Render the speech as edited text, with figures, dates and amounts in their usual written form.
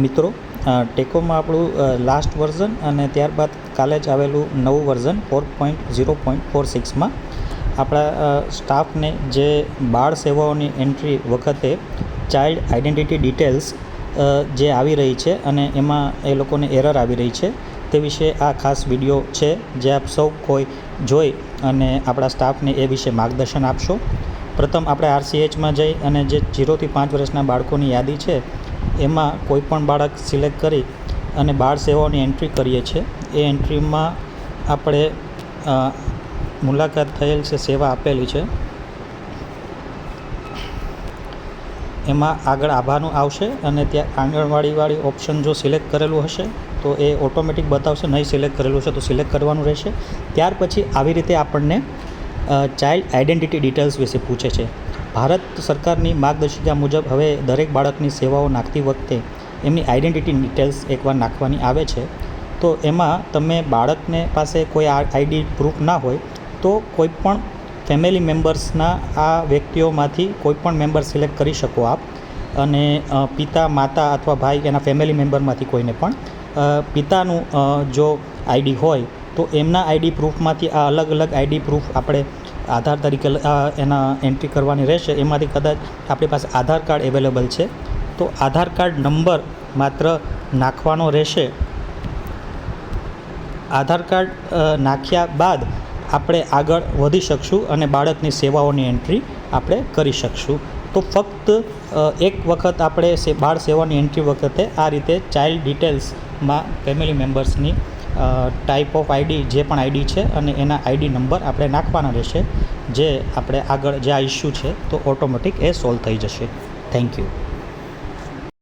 મિત્રો ટેકોમાં આપણું last version અને ત્યારબાદ કાલે જ આવેલું નવું વર્ઝન 4.0.46માં આપણા સ્ટાફને જે બાળ સેવાઓની એન્ટ્રી વખતે ચાઇલ્ડ આઇડેન્ટિટી ડિટેલ્સ જે આવી રહી છે અને એમાં એ લોકોને એરર આવી રહી છે તે વિશે આ ખાસ વિડીયો છે, જે આપ સૌ કોઈ જોઈ અને આપણા સ્ટાફને એ વિશે માર્ગદર્શન આપશો. પ્રથમ આપણે RCHમાં જઈ અને જે 0 થી 5 વર્ષના બાળકોની યાદી છે એમાં કોઈ પણ બાળક સિલેક્ટ કરી અને બાળ સેવાઓની એન્ટ્રી કરીએ છીએ. એ એન્ટ્રીમાં આપણે મુલાકાત થયેલ છે, સેવા આપેલી છે, એમાં આગળ આભારનું આવશે અને ત્યાં આંગણવાડીવાળી ઓપ્શન જો સિલેક્ટ કરેલું હશે તો એ ઓટોમેટિક બતાવશે, નહીં સિલેક્ટ કરેલું છે તો સિલેક્ટ કરવાનું રહેશે. ત્યાર પછી આવી રીતે આપણને ચાઇલ્ડ આઇડેન્ટિટી ડિટેલ્સ વિશે પૂછે છે. ભારત સરકારની માર્ગદર્શિકા મુજબ હવે દરેક બાળકની સેવાઓ નાખતી વખતે એમની આઇડેન્ટિટી ડિટેલ્સ એકવાર નાખવાની આવે છે. તો એમાં તમે બાળકને પાસે કોઈ આઈડી પ્રૂફ ના હોય તો કોઈ પણ ફેમિલી મેમ્બર્સના આ વ્યક્તિઓમાંથી કોઈ પણ મેમ્બર સિલેક્ટ કરી શકો આપ. અને પિતા, માતા અથવા ભાઈ એના ફેમિલી મેમ્બરમાંથી કોઈને પણ પિતાનું જો આઈડી હોય તો એમના આઈડી પ્રૂફમાંથી આ અલગ અલગ આઈડી પ્રૂફ આપણે આધાર તરીકે એના એન્ટ્રી કરવાની રહેશે. એમાંથી કદાચ આપણી પાસે આધાર કાર્ડ અવેલેબલ છે તો આધાર કાર્ડ નંબર માત્ર નાખવાનો રહેશે. આધાર કાર્ડ નાખ્યા બાદ આપણે આગળ વધી શકશું અને બાળકની સેવાઓની એન્ટ્રી આપણે કરી શકશું. તો ફક્ત એક વખત આપણે બાળ સેવાની એન્ટ્રી વખતે આ રીતે ચાઇલ્ડ ડિટેલ્સમાં ફેમિલી મેમ્બર્સની ટાઈપ ઓફ આઈડી, જે પણ આઈડી છે અને એના આઈડી નંબર આપણે નાખવાના રહેશે, જે આપણે આગળ જે આ ઇસ્યુ છે તો ઓટોમેટિક એ સોલ્વ થઈ જશે. Thank you.